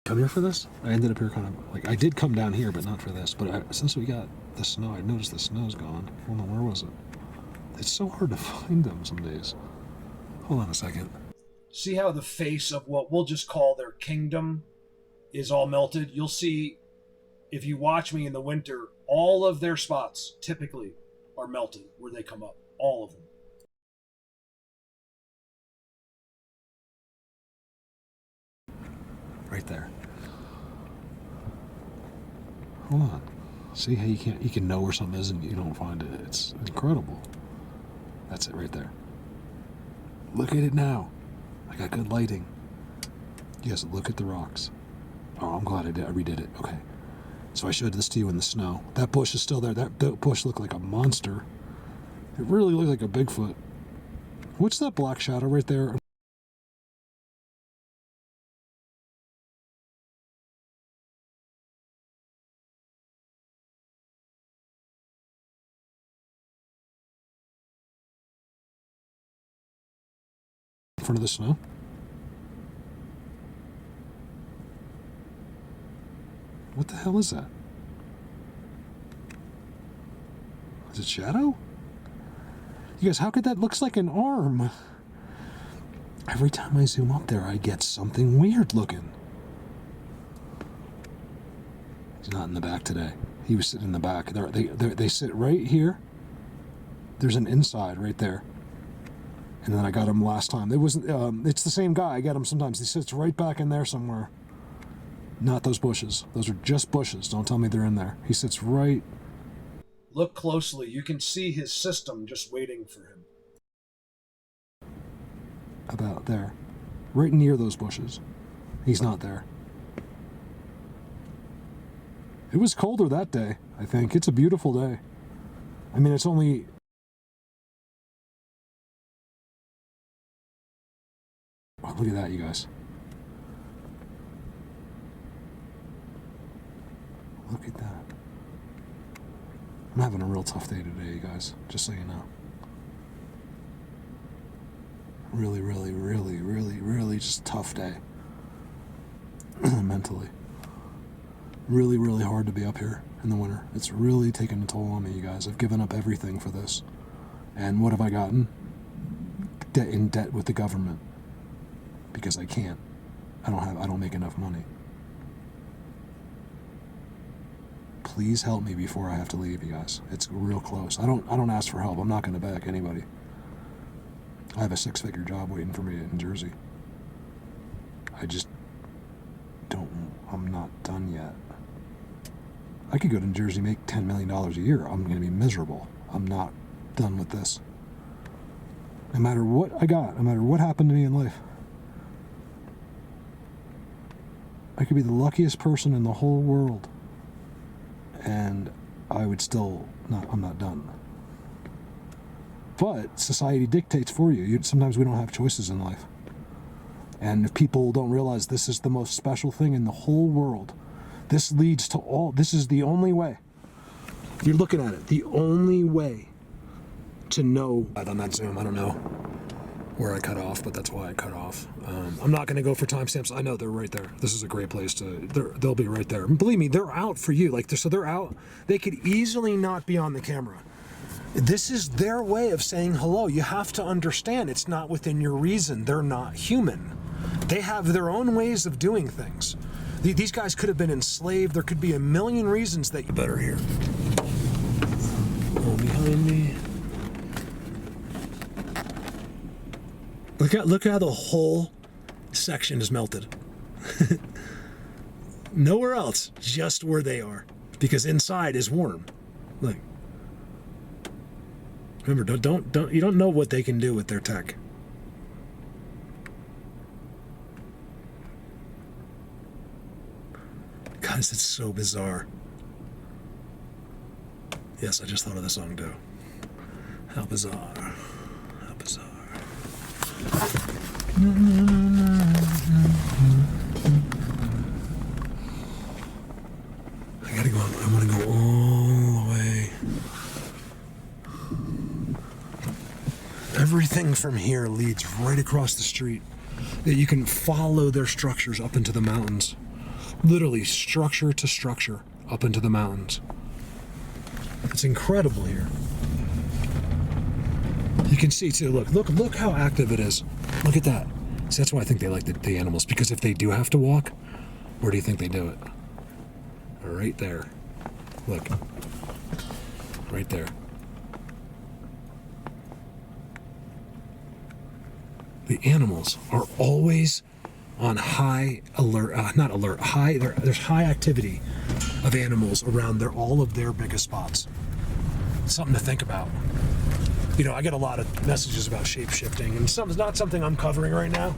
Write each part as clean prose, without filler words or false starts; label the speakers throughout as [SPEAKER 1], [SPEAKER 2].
[SPEAKER 1] come here for this? I ended up here kind of, like, I did come down here, but not for this. But since we got the snow, I noticed the snow's gone. Hold on, where was it? It's so hard to find them some days. Hold on a second.
[SPEAKER 2] See how the face of what we'll just call their kingdom is all melted? You'll see, if you watch me in the winter, all of their spots typically are melted where they come up. All of them.
[SPEAKER 1] Right there. Hold on. See how you can know where something is and you don't find it. It's incredible. That's it right there. Look at it now. I got good lighting. Yes, look at the rocks. Oh, I'm glad I redid it. Okay. So I showed this to you in the snow. That bush is still there. That bush looked like a monster. It really looked like a Bigfoot. What's that black shadow right there? In front of the snow? What the hell is that? Is it shadow? You guys, how could that looks like an arm? Every time I zoom up there, I get something weird looking. He's not in the back today. He was sitting in the back. They sit right here. There's an inside right there. And then I got him last time. It wasn't. It's the same guy. I get him sometimes. He sits right back in there somewhere. Not those bushes. Those are just bushes. Don't tell me they're in there. He sits right.
[SPEAKER 2] Look closely. You can see his system just waiting for him.
[SPEAKER 1] About there. Right near those bushes. He's not there. It was colder that day, I think. It's a beautiful day. I mean, it's only... Oh, look at that, you guys. Look at that. I'm having a real tough day today, you guys, just so you know. Really, really, really, really, really just tough day. Mentally. Really, really hard to be up here in the winter. It's really taken a toll on me, you guys. I've given up everything for this. And what have I gotten? In debt with the government. Because I can't. I don't make enough money. Please help me before I have to leave, you guys. It's real close. I don't ask for help. I'm not going to beg anybody. I have a 6-figure job waiting for me in Jersey. I just I'm not done yet. I could go to Jersey, make $10 million a year. I'm going to be miserable. I'm not done with this. No matter what I got, no matter what happened to me in life, I could be the luckiest person in the whole world. And I would still I'm not done. But society dictates for you. Sometimes we don't have choices in life. And if people don't realize this is the most special thing in the whole world, this leads to all, this is the only way. You're looking at it, the only way to know. On that Zoom, I don't know where I cut off, but that's why I cut off. I'm not going to go for timestamps. I know they're right there. This is a great place to, they'll be right there. And believe me, they're out for you. So they're out. They could easily not be on the camera. This is their way of saying hello. You have to understand it's not within your reason. They're not human. They have their own ways of doing things. These guys could have been enslaved. There could be a million reasons that you better hear. Oh, behind me. Look how the whole section is melted. Nowhere else, just where they are. Because inside is warm. Look. Remember, you don't know what they can do with their tech. Guys, it's so bizarre. Yes, I just thought of the song too. How bizarre. How bizarre. I gotta go. I want to go all the way. Everything from here leads right across the street. You can follow their structures up into the mountains. Literally structure to structure up into the mountains. It's incredible here. You can see too, look how active it is. Look at that. So that's why I think they like the animals, because if they do have to walk, where do you think they do it? Right there. Look. Right there. The animals are always on high alert, not alert, high, there's high activity of animals around all of their biggest spots. Something to think about. You know, I get a lot of messages about shape-shifting, and it's not something I'm covering right now.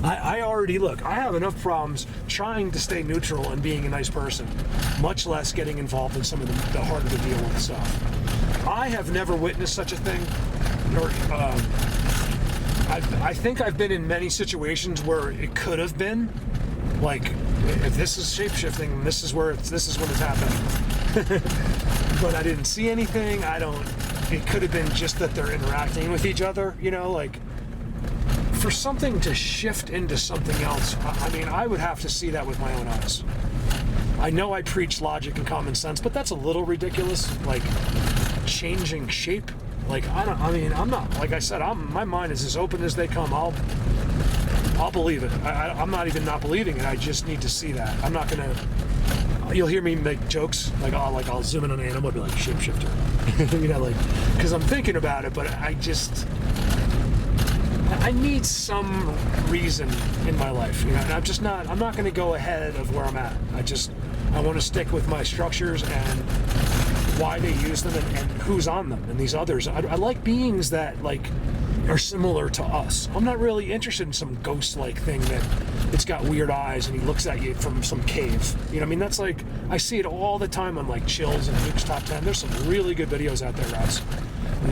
[SPEAKER 1] I already, I have enough problems trying to stay neutral and being a nice person, much less getting involved in some of the harder to deal with stuff. I have never witnessed such a thing, or I think I've been in many situations where it could have been, like, if this is shape-shifting, this is when it's happening. But I didn't see anything. It could have been just that they're interacting with each other, you know, like, for something to shift into something else, I mean, I would have to see that with my own eyes. I know I preach logic and common sense, but that's a little ridiculous, like, changing shape. Like, I'm not, like I said, my mind is as open as they come. I'll believe it. I'm not even not believing it. I just need to see that. I'm not gonna, you'll hear me make jokes, like I'll zoom in on an animal and be like, shapeshifter. You know, like, because I'm thinking about it, but I need some reason in my life, you know, and I'm not going to go ahead of where I'm at. I want to stick with my structures and why they use them and who's on them and these others. I like beings that, like, are similar to us. I'm not really interested in some ghost-like thing that it's got weird eyes and he looks at you from some cave. You know what I mean? That's like, I see it all the time on, like, Chills and Luke's Top 10. There's some really good videos out there, guys.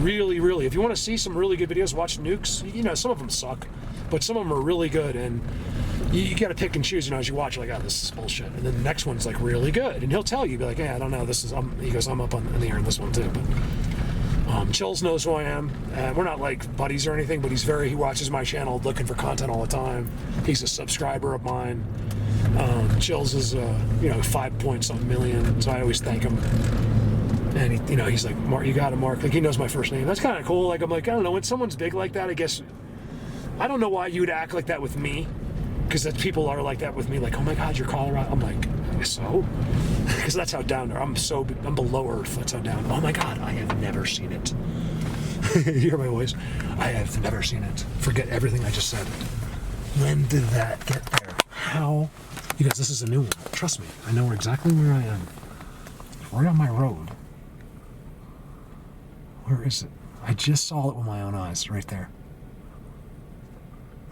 [SPEAKER 1] Really, really. If you want to see some really good videos, watch Nukes. You know, some of them suck, but some of them are really good, and you got to pick and choose. You know, as you watch, you're like, oh, this is bullshit, and then the next one's like really good, and he'll tell you, be like, yeah, I don't know, he goes, I'm up in the air in this one too. But Chills knows who I am, and we're not like buddies or anything, but he watches my channel looking for content all the time. He's a subscriber of mine. Chills is 5 point something million, so I always thank him. And he's like, Mark, you got it, Mark. Like, he knows my first name. That's kind of cool. Like, I'm like, I don't know, when someone's big like that, I guess, I don't know why you'd act like that with me, because people are like that with me. Like, oh my God, you're Colorado. I'm like, so? Because that's how down there. I'm below earth. That's how down. Oh my God, I have never seen it. You hear my voice? I have never seen it. Forget everything I just said. When did that get there? How? You guys, this is a new one. Trust me. I know exactly where I am. Right on my road. Where is it? I just saw it with my own eyes. Right there.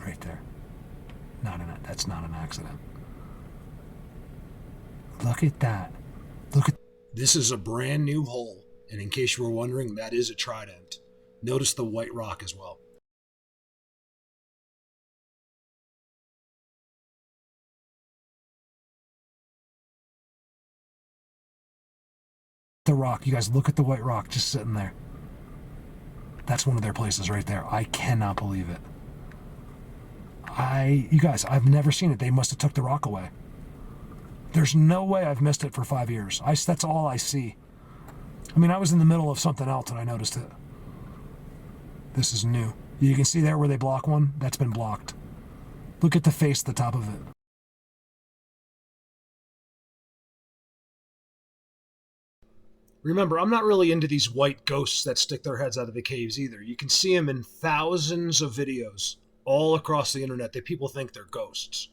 [SPEAKER 1] Right there. That's not an accident. Look at that. This is a brand new hole. And in case you were wondering, that is a Trident. Notice the white rock as well. The rock. You guys, look at the white rock just sitting there. That's one of their places right there. I cannot believe it. You guys, I've never seen it. They must have took the rock away. There's no way I've missed it for 5 years. That's all I see. I mean, I was in the middle of something else and I noticed it. This is new. You can see there where they block one. That's been blocked. Look at the face at the top of it. Remember, I'm not really into these white ghosts that stick their heads out of the caves either. You can see them in thousands of videos all across the internet that people think they're ghosts.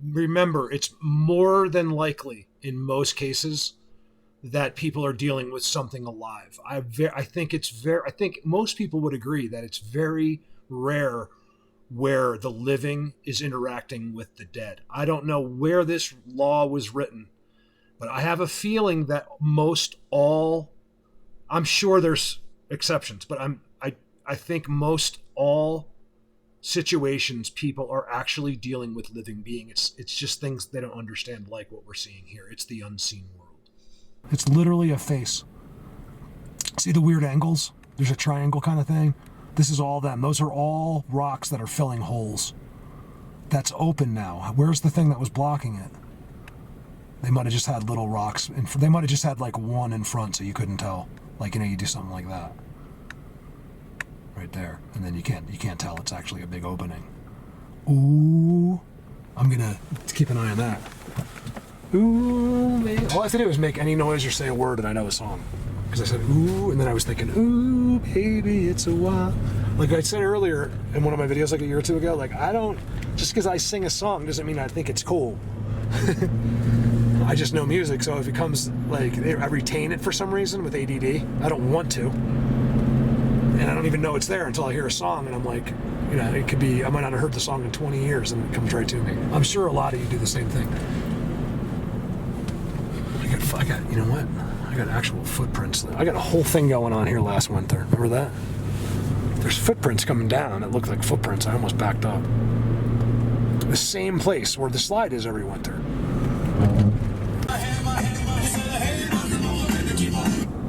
[SPEAKER 1] Remember, it's more than likely, in most cases, that people are dealing with something alive. I think most people would agree that it's very rare where the living is interacting with the dead. I don't know where this law was written, but I have a feeling that I'm sure there's exceptions, but I think most all situations people are actually dealing with living beings. It's just things they don't understand, like what we're seeing here. It's the unseen world. It's literally a face. See the weird angles? There's a triangle kind of thing. This is all them. Those are all rocks that are filling holes. that's open now. Where's the thing that was blocking it? They might have just had little rocks, and they might have just had like one in front so you couldn't tell. Like, you do something like that. Right there. And then you can't tell it's actually a big opening. Ooh. I'm gonna keep an eye on that. Ooh, man. All I have to do is make any noise or say a word and I know a song. Because I said, ooh, and then I was thinking, ooh, baby, it's a while. Like I said earlier in one of my videos like a year or two ago, like just because I sing a song doesn't mean I think it's cool. I just know music, so if it comes, like, I retain it for some reason with ADD. I don't want to. And I don't even know it's there until I hear a song, and I'm like, it could be, I might not have heard the song in 20 years, and it comes right to me. I'm sure a lot of you do the same thing. I got, you know what? I got actual footprints. I got a whole thing going on here last winter. Remember that? There's footprints coming down. It looked like footprints. I almost backed up. The same place where the slide is every winter.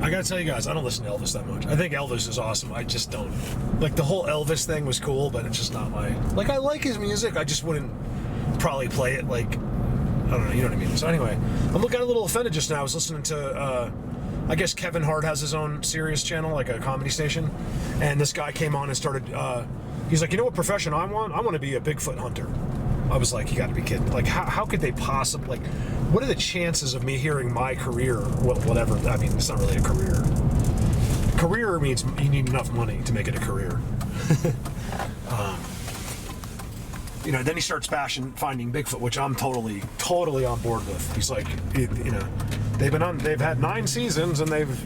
[SPEAKER 1] I gotta tell you guys, I don't listen to Elvis that much. I think Elvis is awesome. I just don't. Like, the whole Elvis thing was cool, but it's just not my... Like, I like his music. I just wouldn't probably play it, like... I don't know, you know what I mean? So anyway, I'm looking a little offended just now. I was listening to, I guess Kevin Hart has his own Sirius channel, like a comedy station. And this guy came on and started, he's like, you know what profession I want? I want to be a Bigfoot hunter. I was like, you got to be kidding. Like, how could they possibly, like, what are the chances of me hearing my career, whatever, I mean, it's not really a career. Career means you need enough money to make it a career. Then he starts finding Bigfoot, which I'm totally on board with. He's like, they've had 9 seasons and they've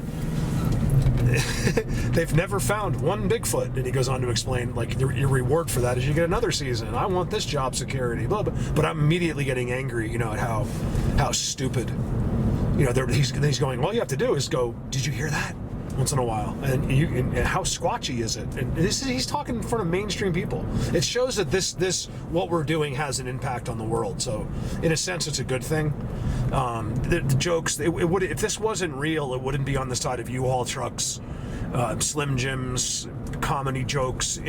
[SPEAKER 1] never found one Bigfoot. And he goes on to explain, like, your reward for that is you get another season. I want this job security, blah, blah. But I'm immediately getting angry, at how stupid. He's going, all you have to do is go, did you hear that? Once in a while, and how squatchy is it? And he's talking in front of mainstream people. It shows that this what we're doing has an impact on the world. So, in a sense, it's a good thing. The jokes, it would, if this wasn't real, it wouldn't be on the side of U-Haul trucks, Slim Jims, comedy jokes.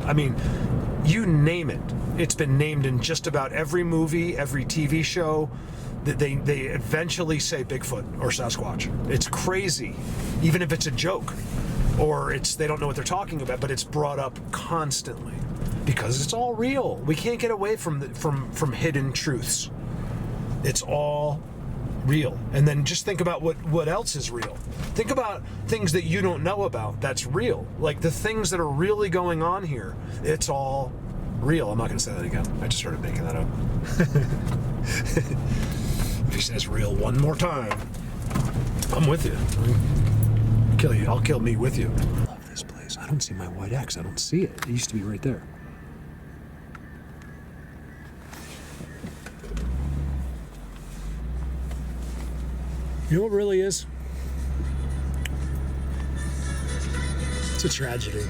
[SPEAKER 1] I mean, you name it. It's been named in just about every movie, every TV show. They eventually say Bigfoot or Sasquatch. It's crazy, even if it's a joke, or they don't know what they're talking about, but it's brought up constantly because it's all real. We can't get away from hidden truths. It's all real. And then just think about what else is real. Think about things that you don't know about that's real. Like the things that are really going on here. It's all real. I'm not going to say that again. I just started making that up. If he says real one more time, I'm with you. I'll kill you. I'll kill me with you. I love this place. I don't see my white X. I don't see it. It used to be right there. You know what really is? It's a tragedy.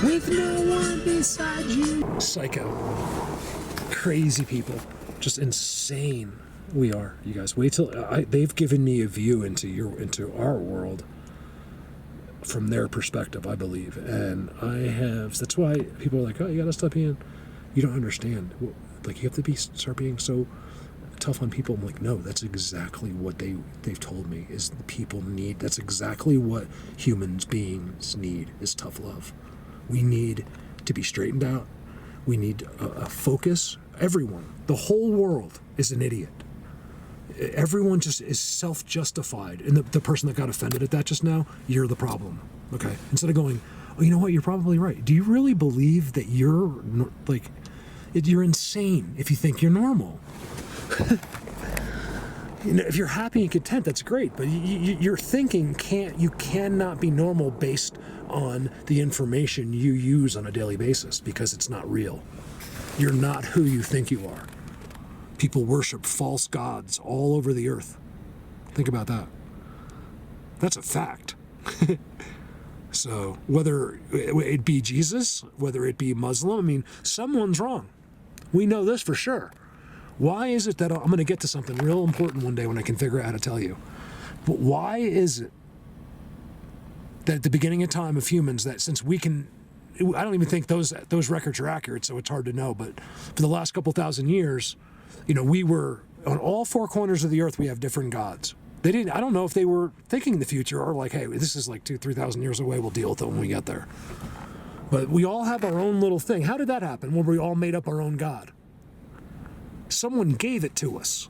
[SPEAKER 1] With no one beside you. Psycho. Crazy people. Just insane. We are, you guys. Wait till they've given me a view into our world from their perspective, I believe. And that's why people are like, oh, you gotta stop being, you don't understand. Like, you have to start being so tough on people. I'm like, no, that's exactly what they've told me is the people need. That's exactly what humans beings need is tough love. We need to be straightened out. We need a focus. Everyone, the whole world is an idiot. Everyone just is self-justified. And the person that got offended at that just now, you're the problem. Okay? Instead of going, oh, you know what? You're probably right. Do you really believe that you're insane if you think you're normal? If you're happy and content, that's great. But your thinking cannot be normal based on the information you use on a daily basis because it's not real. You're not who you think you are. People worship false gods all over the earth. Think about that. That's a fact. So whether it be Jesus, whether it be Muslim, I mean, someone's wrong. We know this for sure. Why is it that I'm going to get to something real important one day when I can figure out how to tell you? But why is it that at the beginning of time of humans, that since we can I don't even think those records are accurate, so it's hard to know. But for the last couple thousand years, we were on all four corners of the earth. We have different gods. They didn't. I don't know if they were thinking in the future or like, hey, this is like 2,000-3,000 years away. We'll deal with it when we get there. But we all have our own little thing. How did that happen? When we all made up our own god? Someone gave it to us.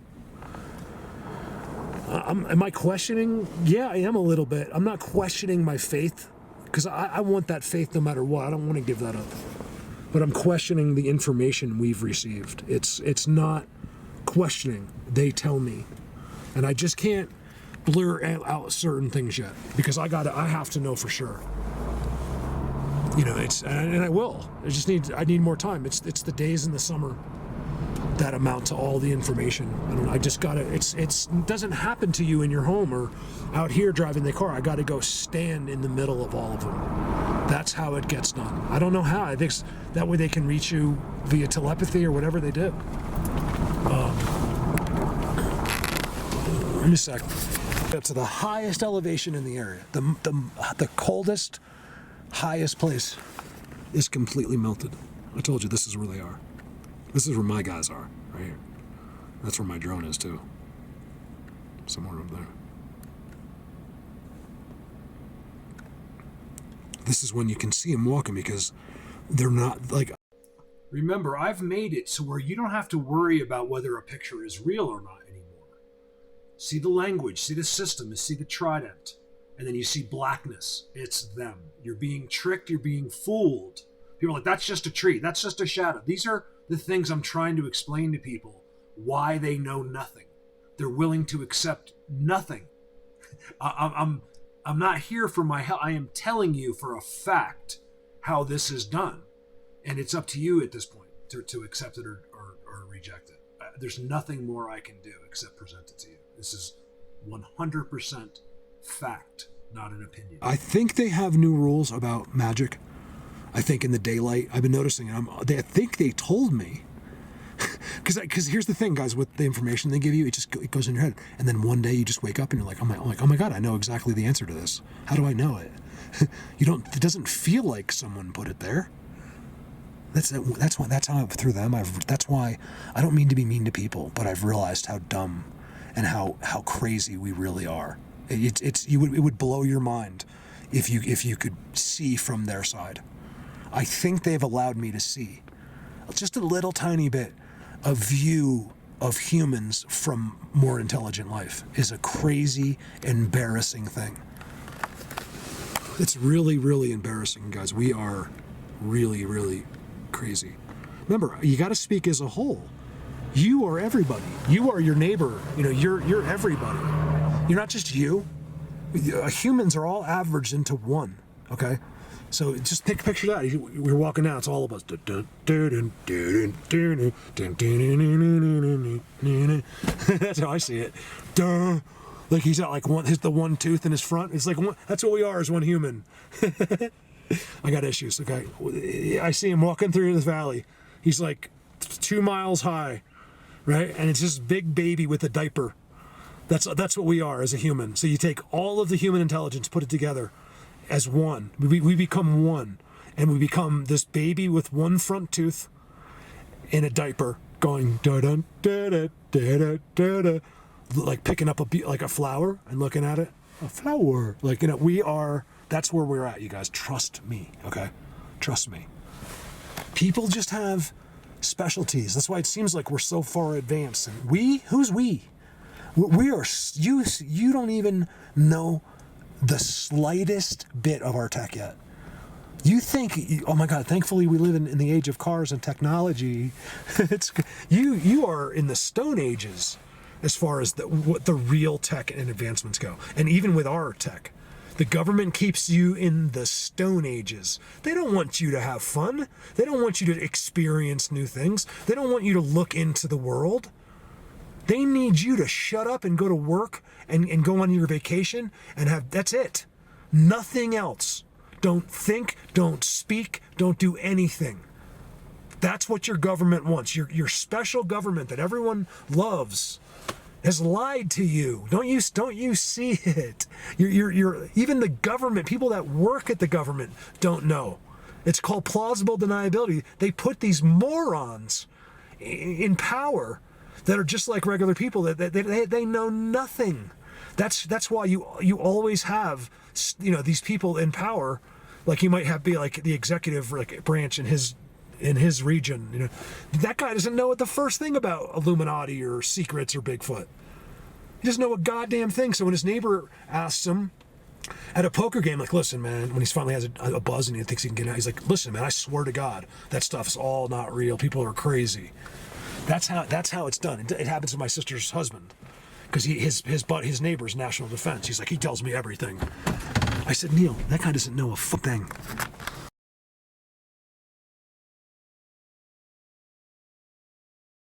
[SPEAKER 1] Am I questioning? Yeah, I am a little bit. I'm not questioning my faith because I want that faith no matter what. I don't want to give that up. But I'm questioning the information we've received. It's not questioning. They tell me. And I just can't blur out certain things yet because I have to know for sure. And I will. I need more time. It's the days in the summer that amount to all the information. I just gotta. It doesn't happen to you in your home or out here driving the car. I got to go stand in the middle of all of them. That's how it gets done. I don't know how. I think that way they can reach you via telepathy or whatever they do. Give me a sec. Up to the highest elevation in the area. The coldest, highest place is completely melted. I told you this is where they are. This is where my guys are, right here. That's where my drone is too. Somewhere up there. This is when you can see them walking because they're not like...
[SPEAKER 2] Remember, I've made it so where you don't have to worry about whether a picture is real or not anymore. See the language, see the system, see the Trident, and then you see blackness. It's them. You're being tricked, you're being fooled. People are like, that's just a tree, that's just a shadow. These are the things I'm trying to explain to people, why they know nothing. They're willing to accept nothing. I'm not here for my help. I am telling you for a fact how this is done. And it's up to you at this point to accept it or reject it. There's nothing more I can do except present it to you. This is 100% fact, not an opinion.
[SPEAKER 1] I think they have new rules about magic. I think in the daylight, I've been noticing it. I think they told me, because here's the thing, guys, with the information they give you, it goes in your head, and then one day you just wake up and you're like, oh my God, I know exactly the answer to this. How do I know it? It doesn't feel like someone put it there. That's how through them. That's why I don't mean to be mean to people, but I've realized how dumb and how crazy we really are. It would blow your mind if you could see from their side. I think they've allowed me to see just a little tiny bit of view of humans from more intelligent life is a crazy, embarrassing thing. It's really, really embarrassing, guys. We are really, really crazy. Remember, you got to speak as a whole. You are everybody. You are your neighbor. You're everybody. You're not just you. Humans are all averaged into one. Okay. So just picture that. We're walking down. It's all of us. That's how I see it. Like he's got like the one tooth in his front. It's like that's what we are as one human. I got issues. Okay, I see him walking through this valley. He's like 2 miles high, right? And it's this big baby with a diaper. That's what we are as a human. So you take all of the human intelligence, put it together as one. We become one, and we become this baby with one front tooth in a diaper, going da da da da da da, like picking up a flower and looking at it. A flower, we are. That's where we're at, you guys. Trust me, okay? Trust me. People just have specialties. That's why it seems like we're so far advanced. And we? Who's we? We are. You don't even know the slightest bit of our tech yet. You think, oh my God, thankfully we live in the age of cars and technology. You are in the Stone Ages as far as what the real tech and advancements go. And even with our tech, the government keeps you in the Stone Ages. They don't want you to have fun. They don't want you to experience new things. They don't want you to look into the world. They need you to shut up and go to work and go on your vacation and that's it. Nothing else. Don't think, don't speak, don't do anything. That's what your government wants. Your special government that everyone loves has lied to you. Don't you see it? You're even the government, people that work at the government don't know. It's called plausible deniability. They put these morons in power that are just like regular people. That they know nothing. That's why you always have, you know, these people in power. Like you might be like the executive like branch in his region. You know, that guy doesn't know what the first thing about Illuminati or secrets or Bigfoot. He doesn't know a goddamn thing. So when his neighbor asks him at a poker game, like, listen, man, when he finally has a buzz and he thinks he can get out, he's like, listen, man, I swear to God, that stuff's all not real. People are crazy. That's how it's done. It happens to my sister's husband, because his neighbor's national defense. He's like, he tells me everything. I said, Neil, that guy doesn't know a thing.